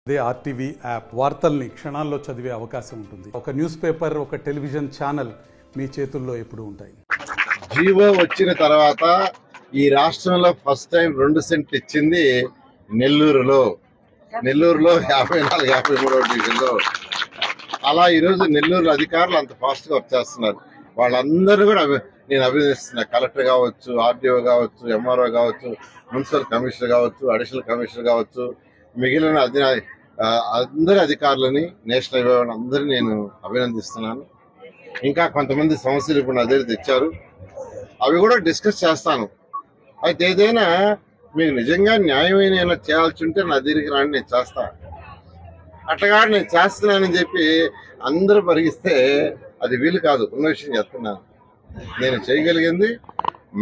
అదే RTV app వార్తల్ని క్షణాల్లో చదివే అవకాశం ఉంటుంది. ఒక న్యూస్ పేపర్, ఒక టెలివిజన్ ఛానల్ మీ చేతుల్లో ఎప్పుడూ ఉంటాయి. జీవో వచ్చిన తర్వాత ఈ రాష్ట్రంలో ఫస్ట్ టైం 2 సెంట్లు ఇచ్చింది నెల్లూరులో 54-53 డివిజన్లో. అలా ఈరోజు నెల్లూరు అధికారులు అంత ఫాస్ట్గా వచ్చేస్తున్నారు. వాళ్ళందరూ కూడా నేను అభినందిస్తున్నా. కలెక్టర్ కావచ్చు, ఆర్డీఓ కావచ్చు, ఎంఆర్ఓ కావచ్చు, మున్సిపల్ కమిషనర్ కావచ్చు, అడిషనల్ కమిషనర్ కావచ్చు, మిగిలిన అందరి అధికారులని, నేషనల్ హైవే అందరినీ నేను అభినందిస్తున్నాను. ఇంకా కొంతమంది సమస్యలు ఇప్పుడు నా దగ్గర తెచ్చారు, అవి కూడా డిస్కస్ చేస్తాను. అయితే ఏదైనా మీకు నిజంగా న్యాయమైన చేయాల్సి ఉంటే నా దగ్గరికి రాండి, నేను చేస్తా. అట్లా నేను చేస్తున్నానని చెప్పి అందరూ పరిగిస్తే అది వీలు కాదు. ఉన్న విషయం చెప్తున్నాను. నేను చేయగలిగింది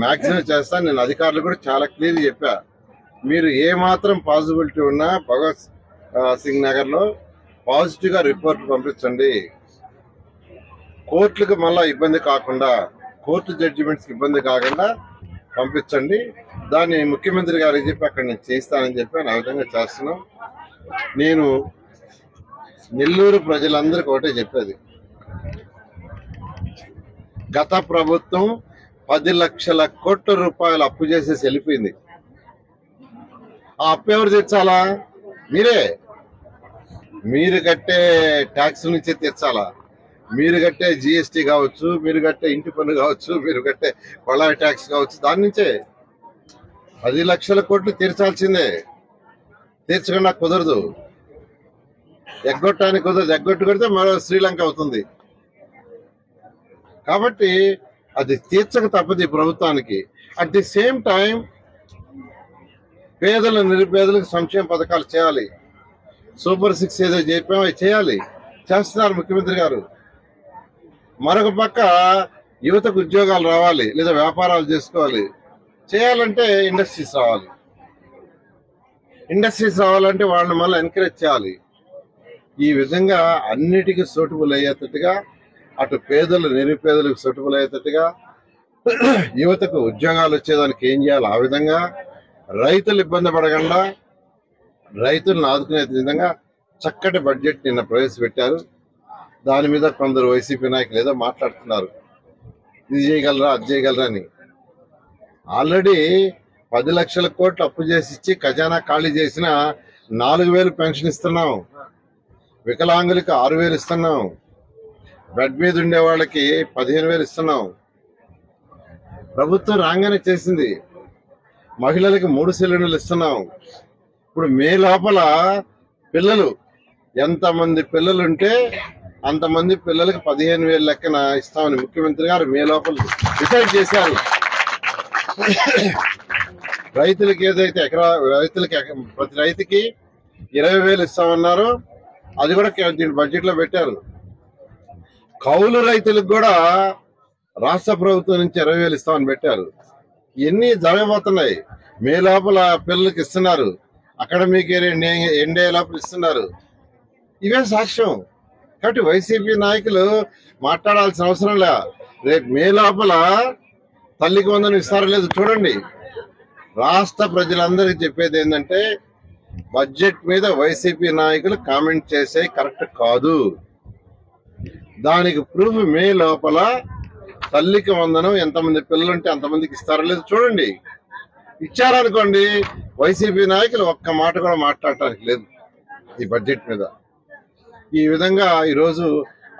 మ్యాక్సిమం చేస్తాను. నేను అధికారులు కూడా చాలా క్లియర్గా చెప్పా, మీరు ఏమాత్రం పాసిబిలిటీ ఉన్నా భగత్ సింగ్ నగర్లో పాజిటివ్గా రిపోర్ట్ పంపించండి. కోర్టులకు మళ్ళీ ఇబ్బంది కాకుండా, కోర్టు జడ్జిమెంట్స్కి ఇబ్బంది కాకుండా పంపించండి. దాన్ని ముఖ్యమంత్రి గారికి చెప్పి అక్కడ నేను చేస్తానని చెప్పి ఆ విధంగా చేస్తున్నాం. నేను నెల్లూరు ప్రజలందరికీ ఒకటే చెప్పేది, గత ప్రభుత్వం 10 లక్షల కోట్ల రూపాయలు అప్పు చేసేసి వెళ్ళిపోయింది. ఆ అప్పు ఎవరు తీర్చాలా? మీరే. మీరు కట్టే ట్యాక్స్ నుంచే తీర్చాలా. మీరు కట్టే జిఎస్టీ కావచ్చు, మీరు కట్టే ఇంటి పన్ను కావచ్చు, మీరు కట్టే కొళాయి ట్యాక్స్ కావచ్చు, దాని నుంచే 10 లక్షల కోట్లు తీర్చాల్సిందే. తీర్చకుండా కుదరదు, ఎగ్గొట్టడానికి కుదరదు. ఎగ్గొట్టు కొడితే మరో శ్రీలంక అవుతుంది. కాబట్టి అది తీర్చక తప్పదు ఈ ప్రభుత్వానికి. అట్ ది సేమ్ టైం పేదలు, నిరుపేదలకు సంక్షేమ పథకాలు చేయాలి. సూపర్ 6 ఏదో చెప్పామో అవి చేయాలి, చేస్తున్నారు ముఖ్యమంత్రి గారు. మరొక పక్క యువతకు ఉద్యోగాలు రావాలి, లేదా వ్యాపారాలు చేసుకోవాలి. చేయాలంటే ఇండస్ట్రీస్ రావాలి. ఇండస్ట్రీస్ రావాలంటే వాళ్ళని మళ్ళీ ఎంకరేజ్ చేయాలి. ఈ విధంగా అన్నిటికీ సూటబుల్ అయ్యేటట్టుగా, అటు పేదలు నిరుపేదలకు సూటబుల్ అయ్యేటట్టుగా, యువతకు ఉద్యోగాలు వచ్చేదానికి ఏం చేయాలి ఆ విధంగా, రైతులు ఇబ్బంది పడకుండా రైతులను ఆదుకునే విధంగా చక్కటి బడ్జెట్ నిన్న ప్రవేశపెట్టారు. దాని మీద కొందరు వైసీపీ నాయకులు ఏదో మాట్లాడుతున్నారు, ఇది చేయగలరా, అది చేయగలరా అని. ఆల్రెడీ 10 లక్షల కోట్లు అప్పు చేసి ఇచ్చి ఖజానా ఖాళీ చేసిన 4,000 పెన్షన్ ఇస్తున్నాం, వికలాంగులకి 6,000 ఇస్తున్నాం, బెడ్ మీద ఉండే వాళ్ళకి 15,000 ఇస్తున్నాం. ప్రభుత్వం రాగానే చేసింది. మహిళలకి 3 సిలిండర్లు ఇస్తున్నాం. ఇప్పుడు మే లోపల పిల్లలు, ఎంతమంది పిల్లలుంటే అంతమంది పిల్లలకి 15,000 లెక్కన ఇస్తామని ముఖ్యమంత్రి గారు మే లోపల డిసైడ్ చేశారు. రైతులకి ఏదైతే ప్రతి రైతుకి 20,000 ఇస్తామన్నారో అది కూడా దీని బడ్జెట్ లో పెట్టారు. కౌలు రైతులకు కూడా రాష్ట్ర ప్రభుత్వం నుంచి 20,000 ఇస్తామని పెట్టారు. ఇవన్నీ జరగబోతున్నాయి. మే లోపల పిల్లలకి ఇస్తున్నారు, అకాడమిక్ ఎండే లోపల ఇస్తున్నారు. ఇవే సాక్ష్యం. కాబట్టి వైసీపీ నాయకులు మాట్లాడాల్సిన అవసరం లే. రేపు మే లోపల తల్లికి వందనం ఇస్తారో లేదు చూడండి. రాష్ట్ర ప్రజలందరికీ చెప్పేది ఏంటంటే, బడ్జెట్ మీద వైసీపీ నాయకులు కామెంట్ చేసే కరెక్ట్ కాదు. దానికి ప్రూఫ్ మే లోపల తల్లికి వందనం ఎంతమంది పిల్లలుంటే అంతమందికి ఇస్తారో లేదు చూడండి. ఇచ్చారనుకోండి, వైసీపీ నాయకులు ఒక్క మాట కూడా మాట్లాడటానికి లేదు ఈ బడ్జెట్ మీద. ఈ విధంగా ఈరోజు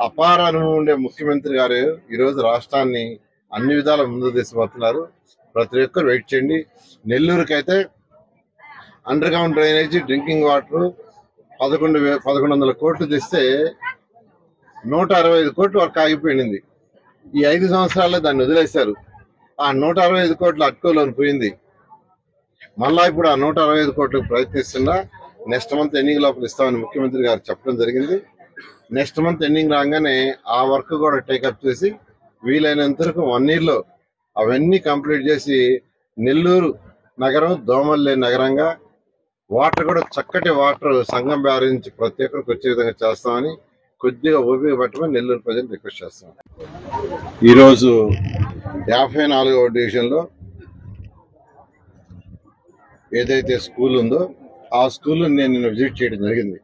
అపార అనుభవం ఉండే ముఖ్యమంత్రి గారు ఈరోజు రాష్ట్రాన్ని అన్ని విధాల ముందు తీసుకుపోతున్నారు. ప్రతి ఒక్కరు వెయిట్ చేయండి. నెల్లూరుకైతే underground drainage, drinking water 1,100 కోట్లు తెస్తే 165 కోట్లు వరకు ఆగిపోయింది. ఈ 5 సంవత్సరాల్లో దాన్ని వదిలేశారు. ఆ 165 కోట్లు అట్టుకోలోని పోయింది. మళ్ళా ఇప్పుడు ఆ 165 కోట్లకు ప్రయత్నిస్తున్నా. నెక్స్ట్ మంత్ ఎండింగ్ లోపల ఇస్తామని ముఖ్యమంత్రి గారు చెప్పడం జరిగింది. నెక్స్ట్ మంత్ ఎండింగ్ రాగానే ఆ వర్క్ కూడా టేకప్ చేసి వీలైనంత వరకు 1 year లో అవన్నీ కంప్లీట్ చేసి నెల్లూరు నగరం దోమలు లేని నగరంగా, వాటర్ కూడా చక్కటి వాటర్ సంగం బ్యారేజ్ నుంచి ప్రతి ఒక్కరికి వచ్చే విధంగా చేస్తామని కొద్దిగా ఓపిక పట్టమని నెల్లూరు ప్రజలు రిక్వెస్ట్ చేస్తాం. ఈరోజు 54వ డివిజన్లో ఏదైతే స్కూల్ ఉందో ఆ స్కూల్ నేను విజిట్ చేయడం జరిగింది.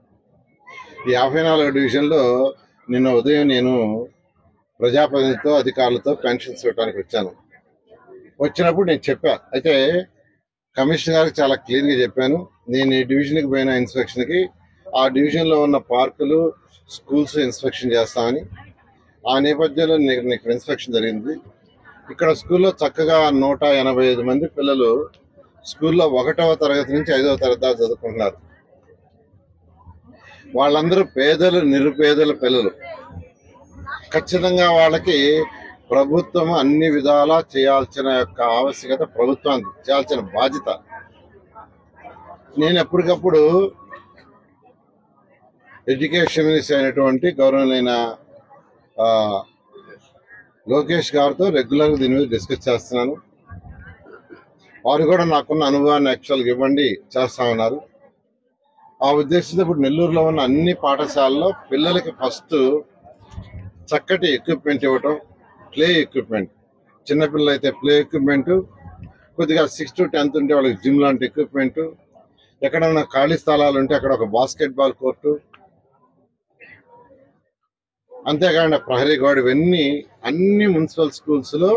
ఈ 54వ డివిజన్లో నిన్న ఉదయం నేను ప్రజాప్రతినిధితో అధికారులతో పెన్షన్స్ ఇవ్వడానికి వచ్చాను. వచ్చినప్పుడు నేను చెప్పా, అయితే కమిషనర్ గారికి చాలా క్లియర్గా చెప్పాను, నేను ఈ డివిజన్కి పోయిన ఇన్స్పెక్షన్కి ఆ డివిజన్లో ఉన్న పార్కులు స్కూల్స్ ఇన్స్పెక్షన్ చేస్తామని. ఆ నేపథ్యంలో నీకు ఇన్స్పెక్షన్ జరిగింది. ఇక్కడ స్కూల్లో చక్కగా 185 మంది పిల్లలు స్కూల్లో 1వ తరగతి నుంచి 5వ తరగతి దాకా చదువుకుంటున్నారు. వాళ్ళందరూ పేదలు, నిరుపేదల పిల్లలు. ఖచ్చితంగా వాళ్ళకి ప్రభుత్వం అన్ని విధాలా చేయాల్సిన యొక్క ఆవశ్యకత ప్రభుత్వానికి చేయాల్సిన బాధ్యత. నేను ఎప్పటికప్పుడు ఎడ్యుకేషన్ మినిస్టర్ అయినటువంటి గౌరవనీయులైన లోకేష్ గారితో రెగ్యులర్గా దీని మీద డిస్కస్ చేస్తున్నాను. వారు కూడా నాకున్న అనుభవాన్ని యాక్చువల్గా ఇవ్వండి చేస్తామన్నారు. ఆ ఉద్దేశంతో ఇప్పుడు నెల్లూరులో ఉన్న అన్ని పాఠశాలల్లో పిల్లలకి ఫస్ట్ చక్కటి ఎక్విప్మెంట్ ఇవ్వటం, ప్లే ఎక్విప్మెంట్. చిన్నపిల్లలు అయితే ప్లే ఎక్విప్మెంట్, కొద్దిగా 6 to 10th ఉంటే వాళ్ళకి జిమ్ లాంటి ఎక్విప్మెంట్, ఎక్కడన్నా ఖాళీ స్థలాలు ఉంటే అక్కడ ఒక బాస్కెట్బాల్ కోర్టు, అంతేకాకుండా ప్రహరీ గోడ, ఇవన్నీ అన్ని మున్సిపల్ స్కూల్స్ లో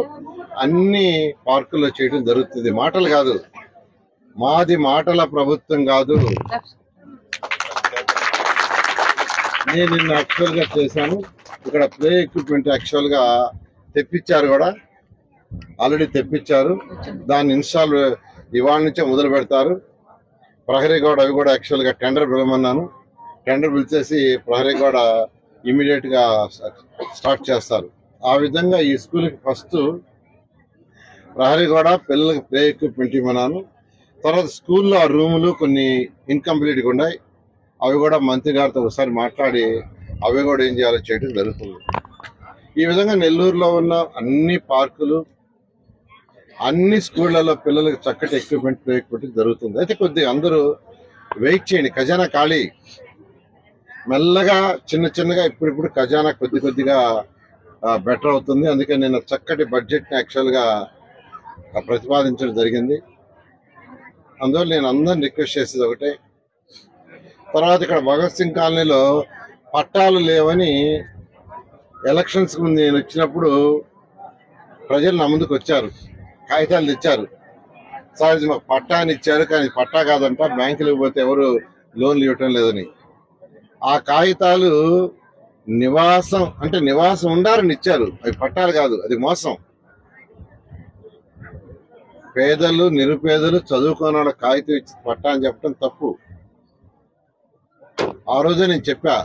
అన్ని పార్కుల్లో చేయడం జరుగుతుంది. మాటలు కాదు, మాది మాటల ప్రభుత్వం కాదు. నేను నిన్న యాక్చువల్ గా చేశాను. ఇక్కడ ప్లే ఎక్విప్మెంట్ యాక్చువల్ గా తెప్పించారు, కూడా ఆల్రెడీ తెప్పించారు. దాన్ని ఇన్స్టాల్ ఇవాళ నుంచే మొదలు పెడతారు. ప్రహరీ గోడ అవి కూడా యాక్చువల్ గా టెండర్ పిలవమన్నాను. టెండర్ పిలిచేసి ప్రహరీ గోడ ఇమీడియట్ గా స్టార్ట్ చేస్తారు. ఆ విధంగా ఈ స్కూల్కి ఫస్ట్ ప్రహరీ గోడ, పిల్లలకి ప్లే ఎక్విప్మెంట్ ఇవ్వమన్నాను. తర్వాత స్కూల్లో ఆ రూములు కొన్ని ఇన్కంప్లీట్గా ఉన్నాయి, అవి కూడా మంత్రి గారితో ఒకసారి మాట్లాడి అవి కూడా ఏం చేయాలో చేయడం జరుగుతుంది. ఈ విధంగా నెల్లూరులో ఉన్న అన్ని పార్కులు, అన్ని స్కూళ్లలో పిల్లలకు చక్కటి ఎక్విప్మెంట్ ప్లే ఎక్విప్మెంట్ జరుగుతుంది. అయితే కొద్దిగా అందరూ వెయిట్ చేయండి, ఖజానా ఖాళీ. మెల్లగా చిన్నగా ఇప్పుడిప్పుడు ఖజానా కొద్దిగా బెటర్ అవుతుంది. అందుకే నేను చక్కటి బడ్జెట్ని యాక్చువల్గా ప్రతిపాదించడం జరిగింది. అందువల్ల నేను అందరిని రిక్వెస్ట్ చేసేది ఒకటే, తర్వాత ఇక్కడ భగత్ సింగ్ కాలనీలో పట్టాలు లేవని ఎలక్షన్స్ ముందు నేను వచ్చినప్పుడు ప్రజలు నా ముందుకు వచ్చారు, కాగితాలు తెచ్చారు. సార్ ఇది మాకు పట్టాని ఇచ్చారు, కానీ పట్టా కాదంట, బ్యాంకులకు పోతే ఎవరు లోన్లు ఇవ్వటం లేదని. ఆ కాగితాలు నివాసం ఉండాలని ఇచ్చారు, అవి పట్టాలు కాదు, అది మోసం. పేదలు, నిరుపేదలు, చదువుకున్న వాళ్ళ కాగితం ఇచ్చి పట్టా అని చెప్పడం తప్పు. ఆ రోజే నేను చెప్పా,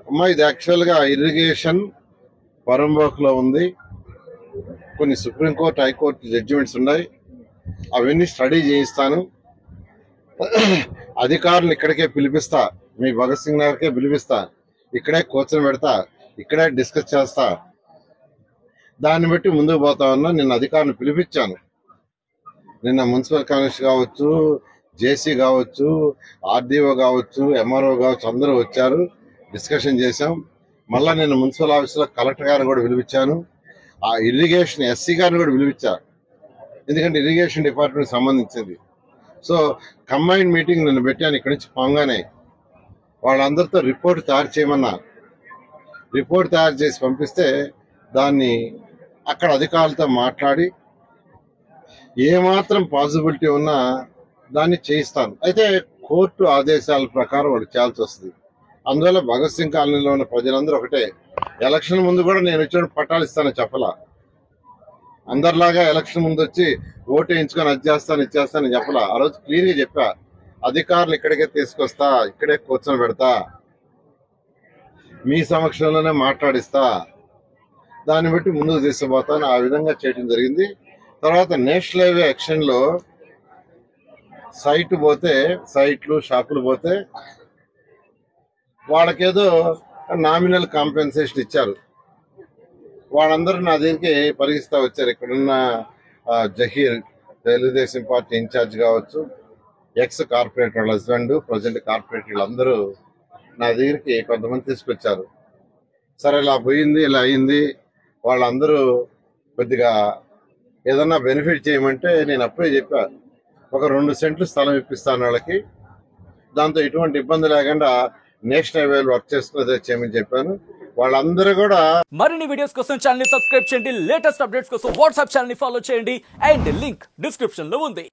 అమ్మా ఇది యాక్చువల్గా ఇరిగేషన్ పరంబోక్లో ఉంది, కొన్ని సుప్రీంకోర్టు, హైకోర్టు జడ్జిమెంట్స్ ఉన్నాయి, అవన్నీ స్టడీ చేయిస్తాను, అధికారులు ఇక్కడికే పిలిపిస్తా, మీ భగత్ సింగ్ నగర్కే పిలిపిస్తా, ఇక్కడే కూర్చొని పెడతా, ఇక్కడే డిస్కస్ చేస్తా, దాన్ని బట్టి ముందుకు పోతా ఉన్నా. నిన్న అధికారులను పిలిపించాను. నిన్న మున్సిపల్ కమిషనర్ కావచ్చు, జేసీ కావచ్చు, ఆర్డీఓ కావచ్చు, ఎంఆర్ఓ కావచ్చు, అందరూ వచ్చారు, డిస్కషన్ చేశాం. మళ్ళా నేను మున్సిపల్ ఆఫీసులో కలెక్టర్ గారిని కూడా పిలిపించాను, ఆ ఇరిగేషన్ ఎస్సీ గారిని కూడా పిలిపించా, ఎందుకంటే ఇరిగేషన్ డిపార్ట్మెంట్ సంబంధించింది. సో కంబైన్డ్ మీటింగ్ నేను పెట్టాను. ఇక్కడి నుంచి పోగానే వాళ్ళందరితో రిపోర్ట్ తయారు చేయమన్నా. రిపోర్ట్ తయారు చేసి పంపిస్తే దాన్ని అక్కడ అధికారులతో మాట్లాడి ఏమాత్రం పాసిబిలిటీ ఉన్నా దాన్ని చేయిస్తాను. అయితే కోర్టు ఆదేశాల ప్రకారం వాళ్ళు చేయాల్సి వస్తుంది. అందువల్ల భగత్ సింగ్ కాలనీలో ఉన్న ప్రజలందరూ ఒకటే, ఎలక్షన్ ముందు కూడా నేను వచ్చి పట్టాలు ఇస్తానని చెప్పలా. అందరిలాగా ఎలక్షన్ ముందు వచ్చి ఓటు వేయించుకొని అది చేస్తాను ఇచ్చేస్తానని చెప్పలా. ఆ రోజు క్లియర్గా చెప్పా, అధికారులు ఇక్కడికే తీసుకొస్తా, ఇక్కడే కూర్చొని పెడతా, మీ సమక్షంలోనే మాట్లాడిస్తా, దాన్ని బట్టి ముందుకు తీసుకుపోతాను. ఆ విధంగా చేయడం జరిగింది. తర్వాత నేషనల్ హైవే యాక్షన్ లో సైట్లు షాపులు పోతే వాళ్ళకేదో నామినల్ కాంపెన్సేషన్ ఇచ్చారు. వాళ్ళందరూ నా దగ్గరికి పరిగిస్తా వచ్చారు. ఇక్కడున్న జహీర్, తెలుగుదేశం పార్టీ ఇన్ఛార్జ్ కావచ్చు, ex corporator husband, present corporator, వీళ్ళందరూ నా దగ్గరికి కొంతమంది తీసుకొచ్చారు. సరే ఇలా పోయింది, ఇలా అయింది, వాళ్ళందరూ కొద్దిగా ఏదన్నా బెనిఫిట్ చేయమంటే నేను అప్పుడే చెప్పా, ఒక 2 సెంట్లు స్థలం ఇప్పిస్తాను వాళ్ళకి, దాంతో ఎటువంటి ఇబ్బంది లేకుండా నేషనల్ హైవేలు వర్క్ చేసుకుని చేయమని చెప్పాను. వాళ్ళందరూ కూడా మరిన్ని వీడియోస్ కోసం ఛానల్ ని సబ్స్క్రైబ్ చేయండి. లేటెస్ట్ అప్డేట్స్ కోసం వాట్సాప్ ఛానల్ ని ఫాలో చేయండి. అండ్ లింక్ డిస్క్రిప్షన్ లో ఉంది.